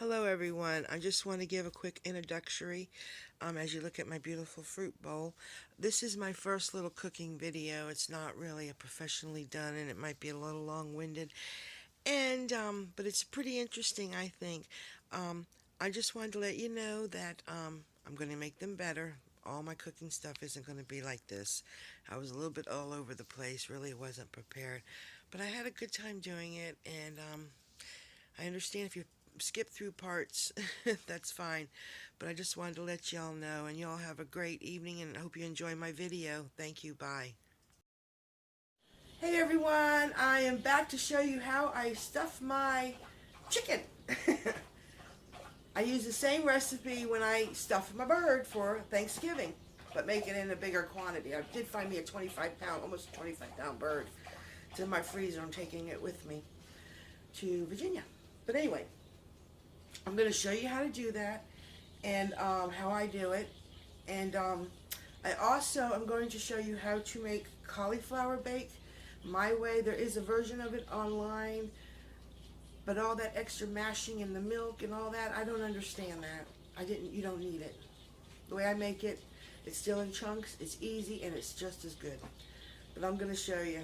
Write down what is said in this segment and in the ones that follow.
Hello everyone. I just want to give a quick introductory as you look at my beautiful fruit bowl. This is my first little cooking video. It's not really a professionally done and it might be a little long-winded and but it's pretty interesting, I think. I just wanted to let you know that I'm going to make them better. All my cooking stuff isn't going to be like this. I was a little bit all over the place, really wasn't prepared, but I had a good time doing it, and I understand if you skip through parts, that's fine. But I just wanted to let y'all know, and y'all have a great evening, and I hope you enjoy my video. Thank you. Bye. Hey everyone, I am back to show you how I stuff my chicken. I use the same recipe when I stuff my bird for Thanksgiving, but make it in a bigger quantity. I did find me a 25-pound, almost 25-pound bird. It's in my freezer. I'm taking it with me to Virginia. But anyway, I'm going to show you how to do that and how I do it. And I also am going to show you how to make cauliflower bake my way. There is a version of it online, but all that extra mashing in the milk and all that, I don't understand that. You don't need it. The way I make it, it's still in chunks, it's easy, and it's just as good. But I'm going to show you.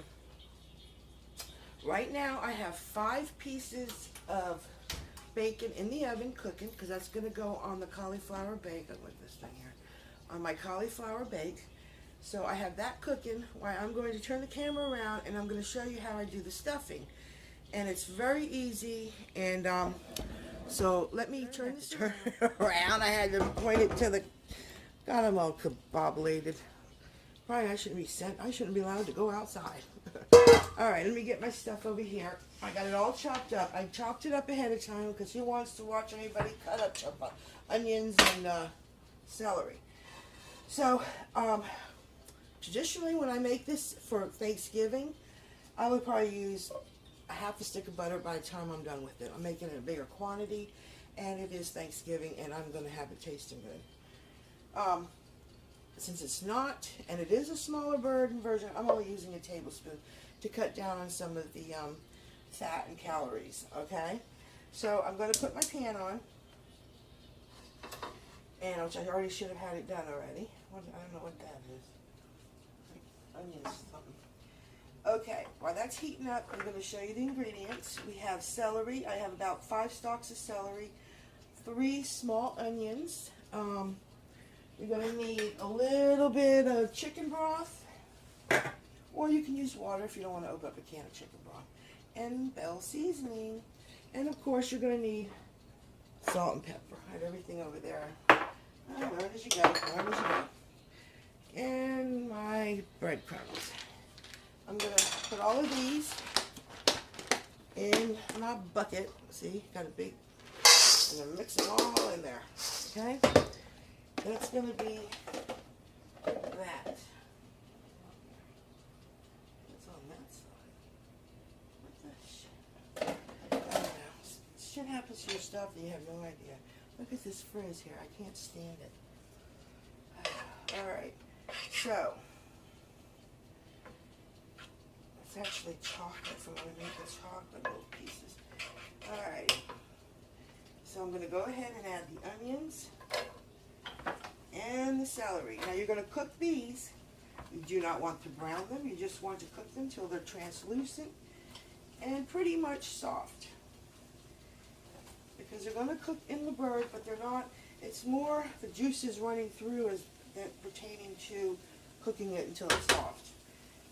Right now I have 5 pieces of bacon in the oven cooking, because that's going to go on the cauliflower bake. Look at this thing here. On my cauliflower bake. So I have that cooking while I'm going to turn the camera around and I'm going to show you how I do the stuffing. And it's very easy, and so let me turn this around. I had to point it to the, God, I'm all kabobulated. Probably I shouldn't be allowed to go outside. Alright, let me get my stuff over here. I got it all chopped up. I chopped it up ahead of time because who wants to watch anybody chop up onions and celery. So, traditionally when I make this for Thanksgiving, I would probably use a half a stick of butter by the time I'm done with it. I'm making it in a bigger quantity, and it is Thanksgiving, and I'm going to have it tasting good. Since it's not, and it is a smaller bird version, I'm only using a tablespoon to cut down on some of the fat and calories, okay? So I'm going to put my pan on, and which I already should have had it done already. I don't know what that is. Onions, something. Okay, while that's heating up, I'm going to show you the ingredients. We have celery. I have about 5 stalks of celery, 3 small onions. You're going to need a little bit of chicken broth, or you can use water if you don't want to open up a can of chicken broth, and bell seasoning. And of course, you're going to need salt and pepper. I have everything over there. Learn as you go, learn as you go. And my breadcrumbs. I'm going to put all of these in my bucket. See, got a big, I'm going to mix it all in there. Okay? That's going to be that. What's on that side? What the shit? I don't know. Shit happens to your stuff and you have no idea. Look at this frizz here. I can't stand it. Alright. So, it's actually chocolate from when I make the chocolate little pieces. Alright. So I'm going to go ahead and add the onions and the celery. Now you're going to cook these. You do not want to brown them. You just want to cook them till they're translucent and pretty much soft. Because they're going to cook in the bird, but they're not, it's more the juices running through as pertaining to cooking it until it's soft.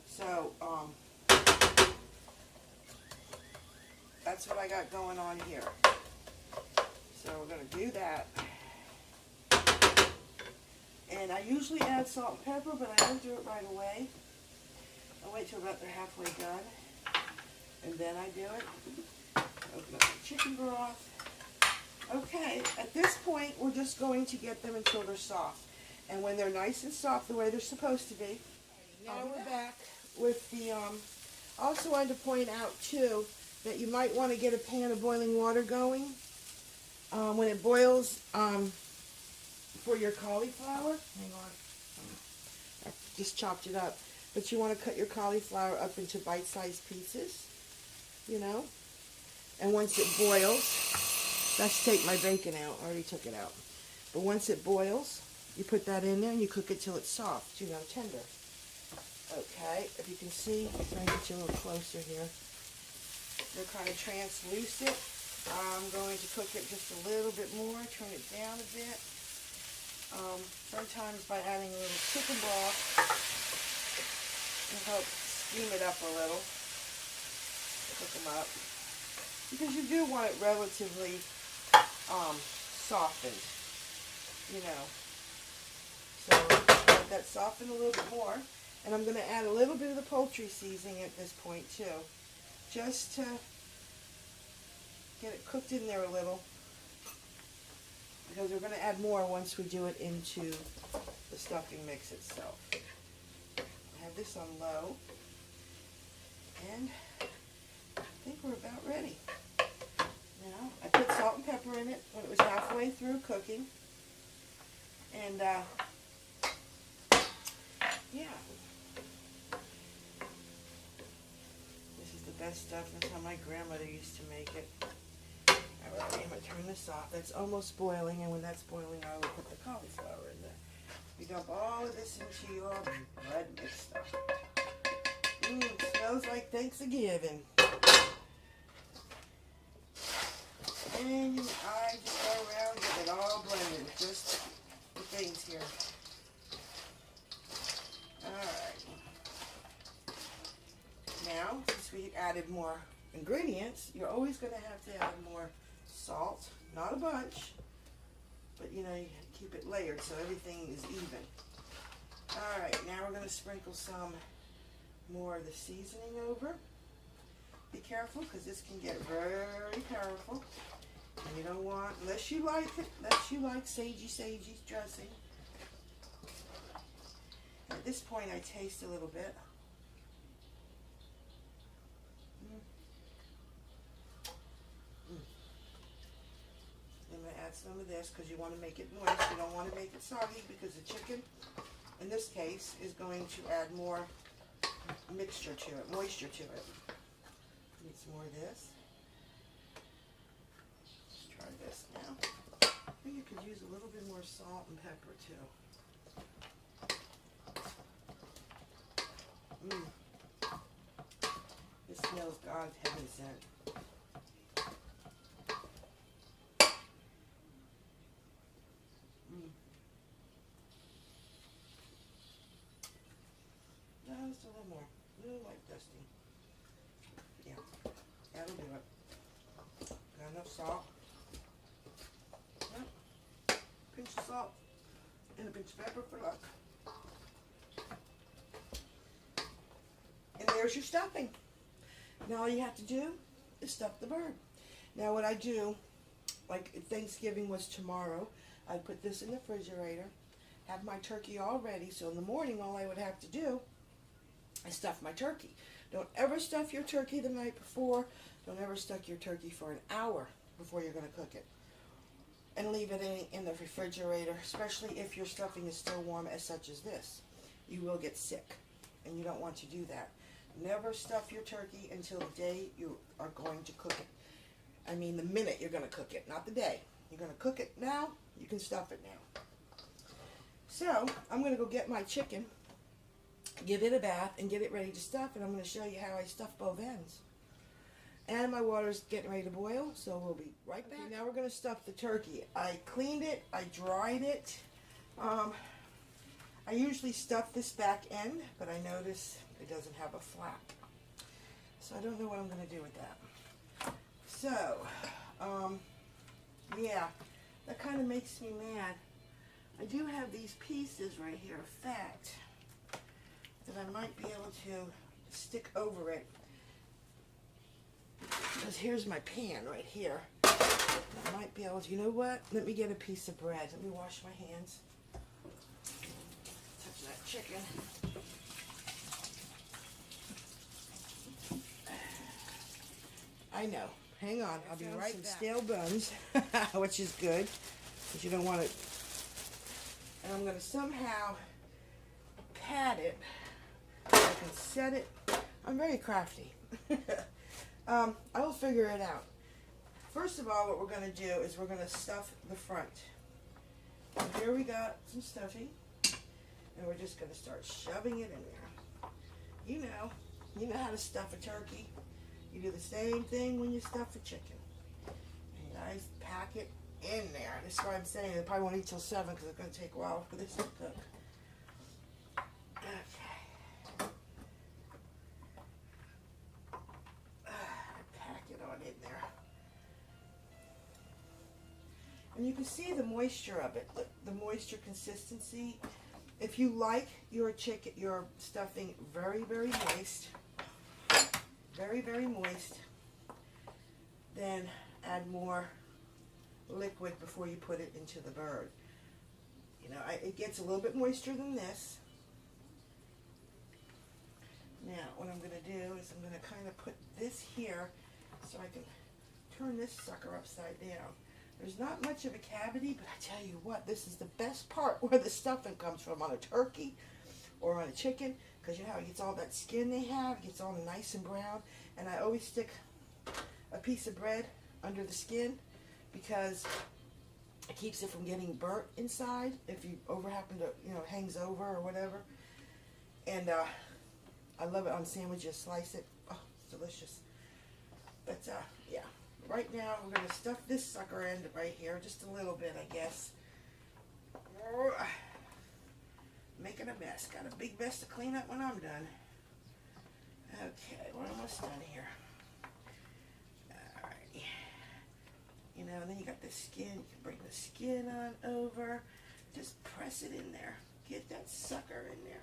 So, that's what I got going on here. So we're going to do that. And I usually add salt and pepper, but I don't do it right away. I wait till about they're halfway done, and then I do it. Open up the chicken broth. Okay, at this point, we're just going to get them until they're soft. And when they're nice and soft, the way they're supposed to be. Now we're back with the, I also wanted to point out, too, that you might want to get a pan of boiling water going. When it boils, for your cauliflower, hang on, I just chopped it up, but you want to cut your cauliflower up into bite-sized pieces, you know, and once it boils, That's to take my bacon out. I already took it out. But once it boils, you put that in there and you cook it till it's soft, you know, tender. Okay, if you can see, I'm trying to get you a little closer here. They're kind of translucent. I'm going to cook it just a little bit more, turn it down a bit. Sometimes by adding a little chicken broth, it'll help steam it up a little. Cook them up. Because you do want it relatively softened, you know. So let that soften a little bit more. And I'm going to add a little bit of the poultry seasoning at this point too. Just to get it cooked in there a little. Because we're going to add more once we do it into the stuffing mix itself. I have this on low. And I think we're about ready. Now, I put salt and pepper in it when it was halfway through cooking. And, yeah. This is the best stuff. That's how my grandmother used to make it. Alright, I'm going to turn this off. That's almost boiling, and when that's boiling, I will put the cauliflower in there. You dump all of this into your blood mixed stuff. It smells like Thanksgiving. And I just go around and get it all blended with just the things here. Alright. Now, since we added more ingredients, you're always going to have to add more salt. Not a bunch, but you know, you keep it layered so everything is even. Alright, now we're going to sprinkle some more of the seasoning over. Be careful because this can get very powerful. And you don't want, unless you like it, unless you like sagey dressing. At this point I taste a little bit. I'm going to add some of this because you want to make it moist. You don't want to make it soggy because the chicken, in this case, is going to add more mixture to it, moisture to it. Need some more of this. Let's try this now. I think you could use a little bit more salt and pepper too. This smells God's heaven sent. No, just a little more. A little like dusting. Yeah, that'll do it. Got enough salt. Yep. Pinch of salt and a pinch of pepper for luck. And there's your stuffing. Now all you have to do is stuff the bird. Now what I do, like if Thanksgiving was tomorrow, I'd put this in the refrigerator, have my turkey all ready, so in the morning all I would have to do is stuff my turkey. Don't ever stuff your turkey the night before. Don't ever stuff your turkey for an hour before you're going to cook it. And leave it in the refrigerator, especially if your stuffing is still warm as such as this. You will get sick, and you don't want to do that. Never stuff your turkey until the day you are going to cook it. I mean the minute you're going to cook it, not the day. You're going to cook it now, you can stuff it now. So, I'm going to go get my chicken, give it a bath, and get it ready to stuff, and I'm going to show you how I stuff both ends. And my water's getting ready to boil, so we'll be right back. Okay, now we're going to stuff the turkey. I cleaned it, I dried it. I usually stuff this back end, but I notice it doesn't have a flap. So I don't know what I'm going to do with that. So, yeah, that kind of makes me mad. I do have these pieces right here of fat that I might be able to stick over it. Because here's my pan right here. I might be able to, you know what? Let me get a piece of bread. Let me wash my hands. Touch that chicken. I know. Hang on. I'll be right back. Stale buns, which is good, but you don't want it. And I'm going to somehow pat it. I can set it. I'm very crafty. I will figure it out. first of all, what we're going to do is we're going to stuff the front. So here we got some stuffing, and we're just going to start shoving it in there. You know how to stuff a turkey. You do the same thing when you stuff a chicken. And you guys pack it in there. That's why I'm saying it probably won't eat till 7 because it's going to take a while for this to cook. Okay. Pack it on in there. And you can see the moisture of it, the moisture consistency. If you like your stuffing very, very moist, very, very moist, then add more liquid before you put it into the bird. You know, it gets a little bit moister than this. Now, what I'm going to do is I'm going to kind of put this here so I can turn this sucker upside down. There's not much of a cavity, but I tell you what, this is the best part where the stuffing comes from on a turkey or on a chicken, because you know how it gets all that skin they have, it gets all nice and brown. And I always stick a piece of bread under the skin because it keeps it from getting burnt inside if you happen to, hangs over or whatever. And I love it on sandwiches, slice it. Oh, it's delicious. But yeah. Right now, we're going to stuff this sucker in right here, just a little bit, I guess. Making a mess. Got a big mess to clean up when I'm done. Okay, we're almost done here. Alrighty. And then you got the skin. You can bring the skin on over. Just press it in there. Get that sucker in there.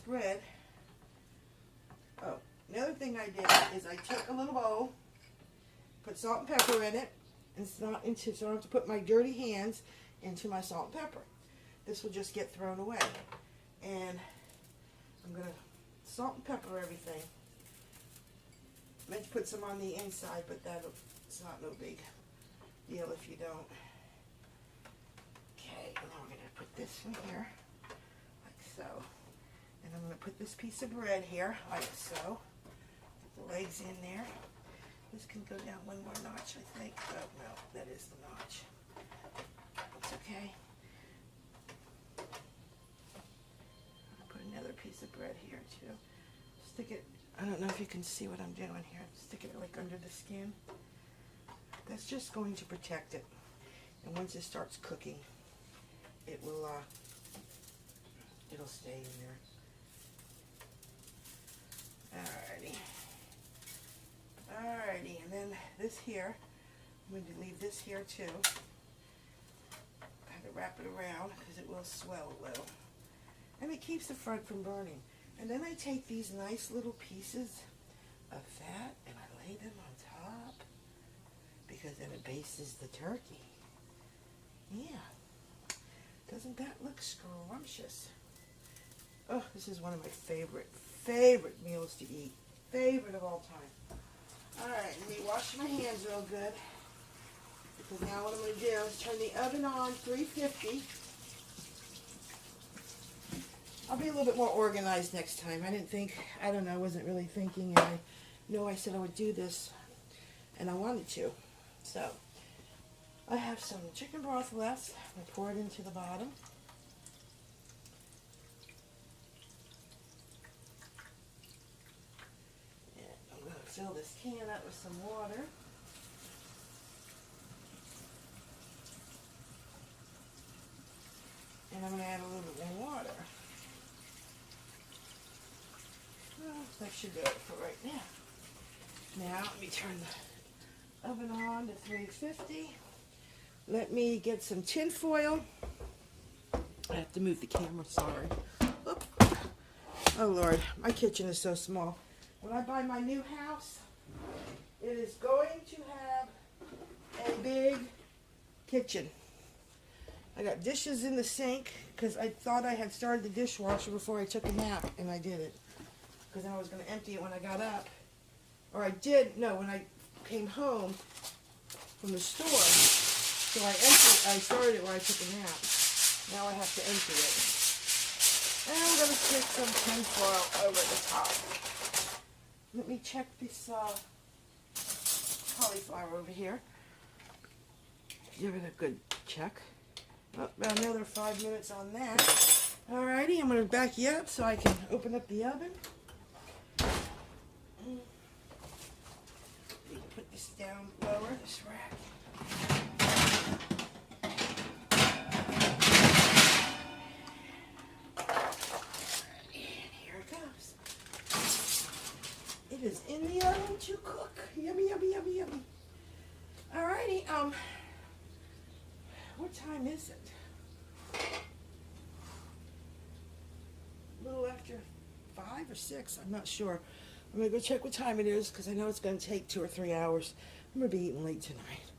Bread. Oh, another thing I did is I took a little bowl, put salt and pepper in it, and so I don't have to put my dirty hands into my salt and pepper. This will just get thrown away. And I'm going to salt and pepper everything. I meant to put some on the inside, but it's not no big deal if you don't. Okay, and now we're going to put this in here, like so. And I'm going to put this piece of bread here, like so. Put the legs in there. This can go down one more notch, I think. Oh, no, that is the notch. It's okay. I'll put another piece of bread here, too. Stick it, I don't know if you can see what I'm doing here. Stick it like under the skin. That's just going to protect it. And once it starts cooking, it will, it'll stay in there. Alrighty, and then this here, I'm going to leave this here too. Kind of wrap it around because it will swell a little. And it keeps the front from burning. And then I take these nice little pieces of fat and I lay them on top because then it bastes the turkey. Yeah. Doesn't that look scrumptious? Oh, this is one of my favorite meals to eat. Favorite of all time. Alright, let me wash my hands real good. Because now what I'm going to do is turn the oven on 350. I'll be a little bit more organized next time. I wasn't really thinking. And I know I said I would do this. And I wanted to. So, I have some chicken broth left. I'm going to pour it into the bottom. Fill this can up with some water. And I'm going to add a little bit more water. Well, that should do it for right now. Now, let me turn the oven on to 350. Let me get some tin foil. I have to move the camera, sorry. Oop. Oh, Lord, my kitchen is so small. When I buy my new house, it is going to have a big kitchen. I got dishes in the sink because I thought I had started the dishwasher before I took a nap, and I didn't. Because I was going to empty it when I got up. Or I did, no, when I came home from the store. So I started it when I took a nap. Now I have to empty it. And I'm going to stick some tin foil over the top. Let me check this cauliflower over here. Give it a good check. Oh, about another 5 minutes on that. Alrighty, I'm going to back you up so I can open up the oven. Put this down lower, this rack. Here it goes. It is in the oven to cook. Yummy, yummy, yummy, yummy. Alrighty, what time is it? A little after 5 or 6, I'm not sure. I'm going to go check what time it is because I know it's going to take 2 or 3 hours. I'm going to be eating late tonight,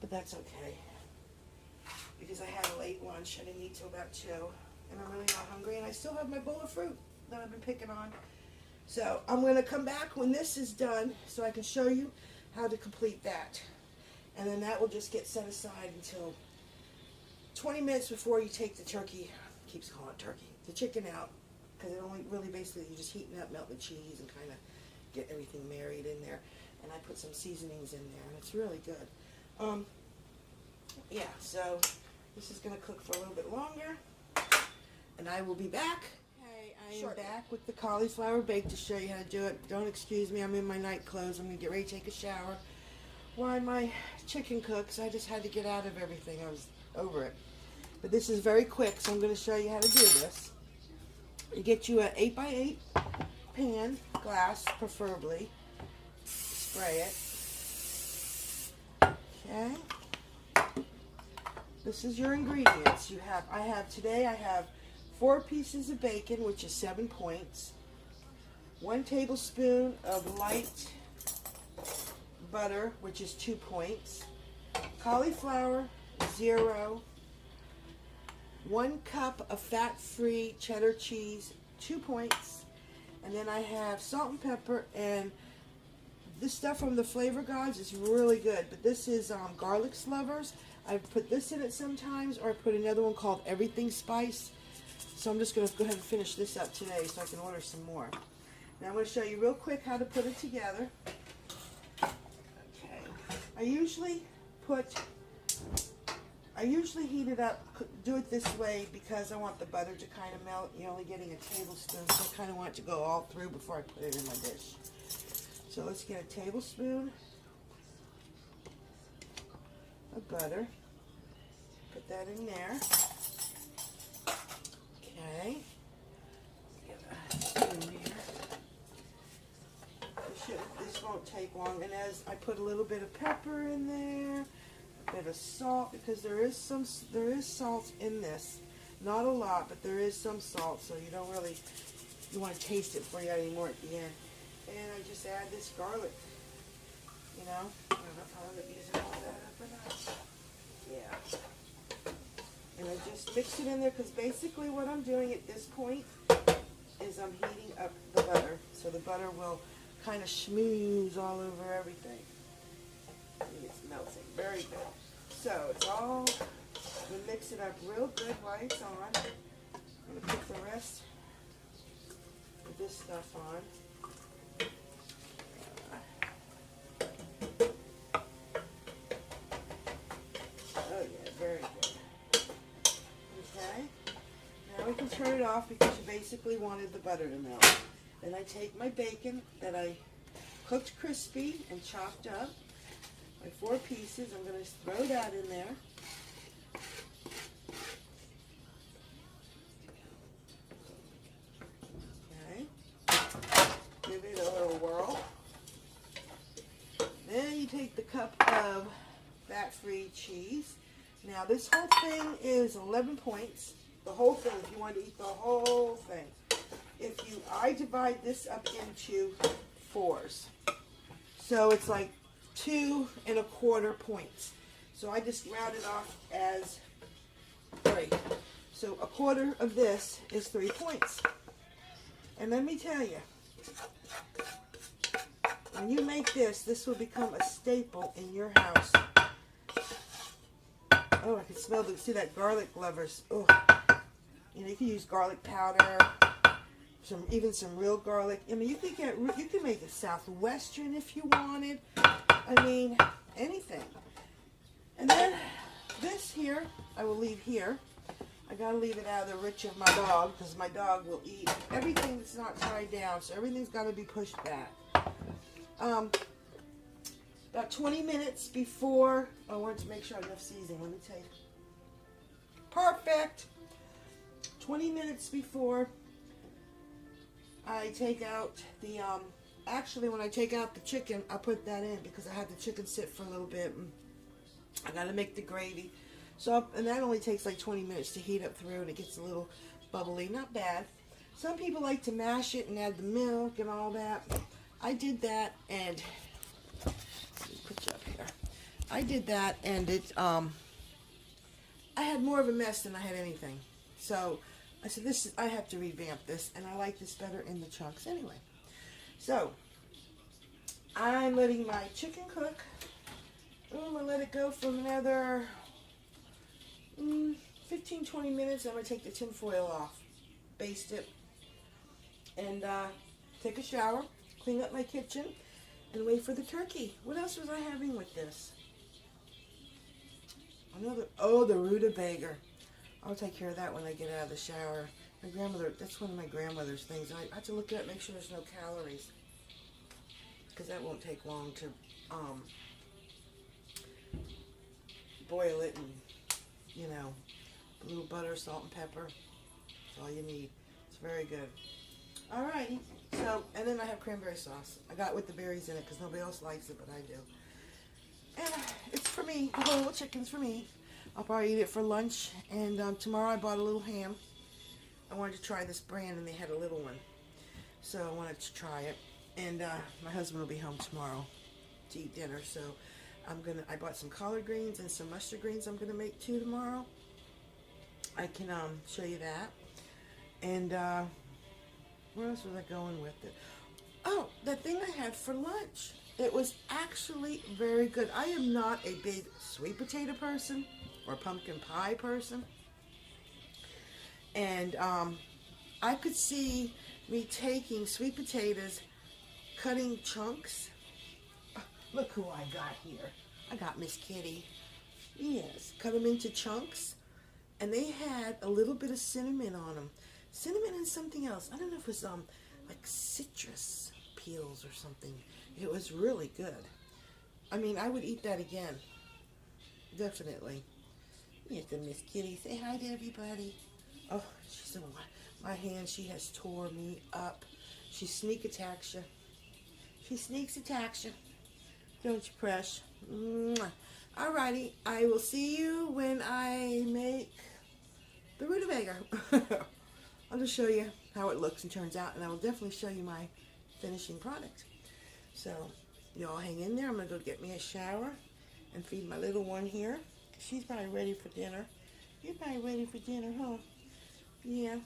but that's okay because I had a late lunch. I didn't eat till about 2, and I'm really not hungry, and I still have my bowl of fruit that I've been picking on. So I'm going to come back when this is done so I can show you how to complete that, and then that will just get set aside until 20 minutes before you take the turkey, keeps calling it turkey, the chicken out, because it only really basically you're just heating up, melting the cheese and kind of get everything married in there. And I put some seasonings in there, and it's really good. Yeah, so this is going to cook for a little bit longer, and I will be back. Okay, I am back with the cauliflower bake to show you how to do it. Don't excuse me, I'm in my night clothes. I'm going to get ready to take a shower. While my chicken cooks, I just had to get out of everything. I was over it. But this is very quick, so I'm going to show you how to do this. You get you an 8x8 pan, glass preferably. Spray it. Okay. This is your ingredients. I have 4 pieces of bacon, which is 7 points. 1 tablespoon of light butter, which is 2 points. Cauliflower, 0. 1 cup of fat-free cheddar cheese, 2 points. And then I have salt and pepper, and this stuff from the Flavor Gods is really good. But this is garlic lovers. I put this in it sometimes, or I put another one called Everything Spice. So I'm just going to go ahead and finish this up today so I can order some more. Now I'm going to show you real quick how to put it together. Okay. I usually heat it up, do it this way because I want the butter to kind of melt. You're only getting a tablespoon, so I kind of want it to go all through before I put it in my dish. So let's get a tablespoon of butter. Put that in there. Okay. Get a spoon here. This won't take long. And as I put a little bit of pepper in there, a bit of salt, because there is salt in this. Not a lot, but there is some salt, so you don't really, you want to taste it before you add any more at the end. And I just add this garlic, you know. I don't know if I'm going to use all that up or not. Yeah. And I just mix it in there, because basically what I'm doing at this point is I'm heating up the butter, so the butter will kind of schmooze all over everything. It's melting very good. So it's all, we mix it up real good while it's on. I'm going to put the rest of this stuff on. Oh yeah, very good. Okay. Now we can turn it off because you basically wanted the butter to melt. Then I take my bacon that I cooked crispy and chopped up. My 4 pieces, I'm going to throw that in there. Okay. Give it a little whirl. Then you take the cup of fat-free cheese. Now this whole thing is 11 points. The whole thing, if you want to eat the whole thing. I divide this up into 4s. So it's like 2 1/4 points. So I just round it off as 3. So 1/4 of this is 3 points. And let me tell you, when you make this, this will become a staple in your house. Oh, I can smell see that garlic, lovers. Oh, you know, you can use garlic powder, even some real garlic. I mean, you can make it southwestern if you wanted. I mean, anything. And then this here, I will leave here. I gotta leave it out of the reach of my dog because my dog will eat everything that's not tied down. So everything's got to be pushed back. About 20 minutes before, I wanted to make sure I have enough seasoning. Let me tell you. Perfect. 20 minutes before I take out the, actually when I take out the chicken, I put that in because I had the chicken sit for a little bit. And I got to make the gravy. So, and that only takes like 20 minutes to heat up through, and it gets a little bubbly. Not bad. Some people like to mash it and add the milk and all that. I did that, and let me put you up here. I did that, and it, I had more of a mess than I had anything. So I said, I have to revamp this, and I like this better in the chunks anyway. So I'm letting my chicken cook. I'm gonna let it go for another 15-20 minutes. I'm going to take the tin foil off, baste it, and take a shower, clean up my kitchen, and wait for the turkey. What else was I having with this? The rutabaga. I'll take care of that when I get out of the shower. My grandmother, that's one of my grandmother's things. I have to look at it, make sure there's no calories, because that won't take long to boil it and, you know, a little butter, salt, and pepper. That's all you need. It's very good. Alrighty. So, and then I have cranberry sauce. I got it with the berries in it because nobody else likes it, but I do. And it's for me. The whole chicken's for me. I'll probably eat it for lunch. And tomorrow I bought a little ham. I wanted to try this brand, and they had a little one. So I wanted to try it. And my husband will be home tomorrow to eat dinner. So I bought some collard greens and some mustard greens I'm gonna make too tomorrow. I can show you that. And where else was I going with it? Oh, that thing I had for lunch. It was actually very good. I am not a big sweet potato person or pumpkin pie person. And I could see me taking sweet potatoes, cutting chunks. Look who I got here. I got Miss Kitty. Yes, cut them into chunks. And they had a little bit of cinnamon on them. Cinnamon and something else. I don't know if it was like citrus peels or something. It was really good. I mean, I would eat that again. Definitely. Here's the Miss Kitty. Say hi to everybody. Oh, she's in my hand. She has tore me up. She sneak attacks you. She sneaks attacks you. Don't you, Presh? Alrighty. I will see you when I make the rutabaga. I'll just show you how it looks and turns out, and I will definitely show you my finishing product. So, y'all hang in there. I'm going to go get me a shower and feed my little one here. She's probably ready for dinner. You're probably ready for dinner, huh? Yeah.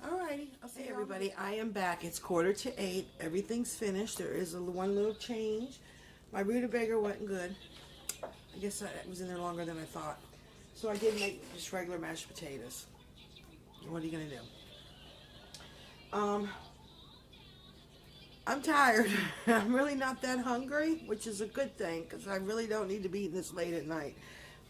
Alrighty. I'll see you. Hey, everybody. I am back. It's 7:45. Everything's finished. There is one little change. My rutabaga wasn't good. I guess it was in there longer than I thought. So I did make just regular mashed potatoes. What are you going to do? I'm tired. I'm really not that hungry, which is a good thing because I really don't need to be eating this late at night.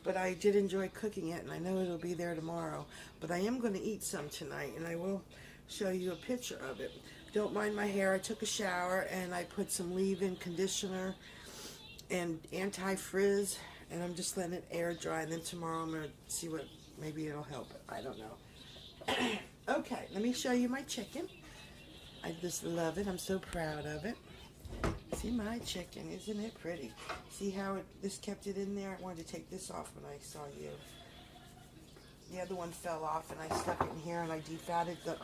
But I did enjoy cooking it, and I know it'll be there tomorrow. But I am going to eat some tonight, and I will show you a picture of it. Don't mind my hair. I took a shower, and I put some leave-in conditioner and anti-frizz, and I'm just letting it air dry. And then tomorrow I'm going to see what, maybe it'll help it. I don't know. Okay, let me show you my chicken. I just love it. I'm so proud of it. See my chicken. Isn't it pretty? See how this kept it in there? I wanted to take this off when I saw you. The other one fell off, and I stuck it in here, and I defatted the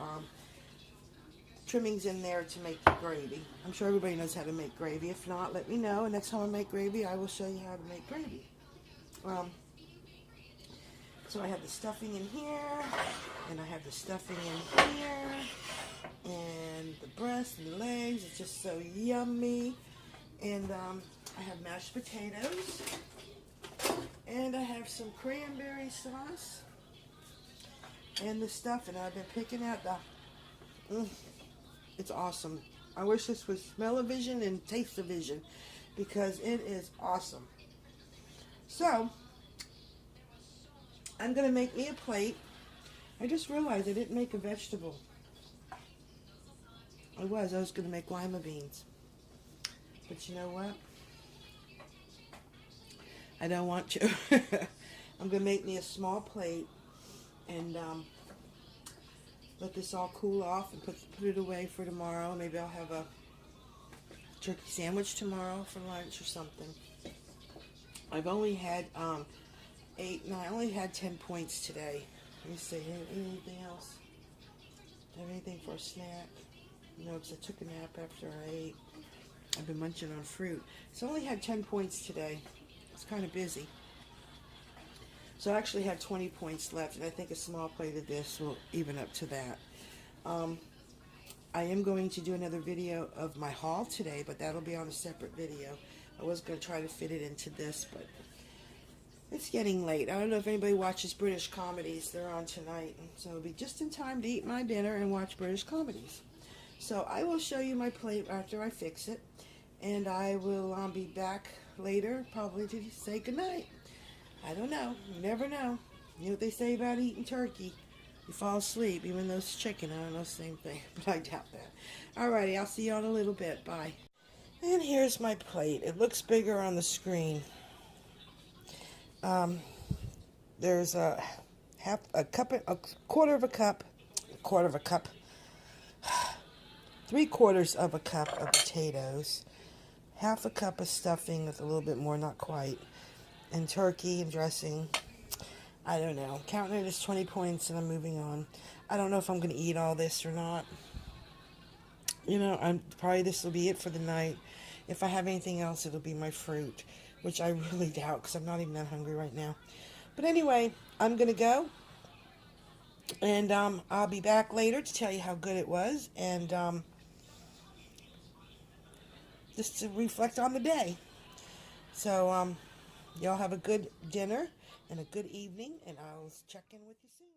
trimmings in there to make the gravy. I'm sure everybody knows how to make gravy. If not, let me know. Next time I make gravy, I will show you how to make gravy. So I have the stuffing in here, and I have the stuffing in here, and the breast and the legs. It's just so yummy. And I have mashed potatoes, And I have some cranberry sauce and the stuff, and I've been picking out it's awesome. I wish this was smell-o-vision and taste-o-vision because it is awesome. So, I'm going to make me a plate. I just realized I didn't make a vegetable. I was going to make lima beans. But you know what? I don't want to. I'm going to make me a small plate and let this all cool off and put it away for tomorrow. Maybe I'll have a turkey sandwich tomorrow for lunch or something. I've only had I only had 10 points today. Let me see, anything else? Have anything for a snack? No, because I took a nap after I ate. I've been munching on fruit. So I only had 10 points today. It's kind of busy. So I actually have 20 points left, and I think a small plate of this will even up to that. I am going to do another video of my haul today, but that'll be on a separate video. I was going to try to fit it into this, but it's getting late. I don't know if anybody watches British comedies. They're on tonight, so it'll be just in time to eat my dinner and watch British comedies. So I will show you my plate after I fix it, and I will be back later, probably to say goodnight. I don't know. You never know. You know what they say about eating turkey? You fall asleep, even though it's chicken. I don't know, same thing, but I doubt that. Alrighty, I'll see you in a little bit. Bye. And here's my plate. It looks bigger on the screen. There's a quarter of a cup, 3/4 of a cup of potatoes, half a cup of stuffing with a little bit more, not quite, and turkey and dressing. I don't know. Counting it as 20 points and I'm moving on. I don't know if I'm going to eat all this or not. You know, probably this will be it for the night. If I have anything else, it'll be my fruit, which I really doubt because I'm not even that hungry right now. But anyway, I'm going to go. And I'll be back later to tell you how good it was. And just to reflect on the day. So, y'all have a good dinner and a good evening, and I'll check in with you soon.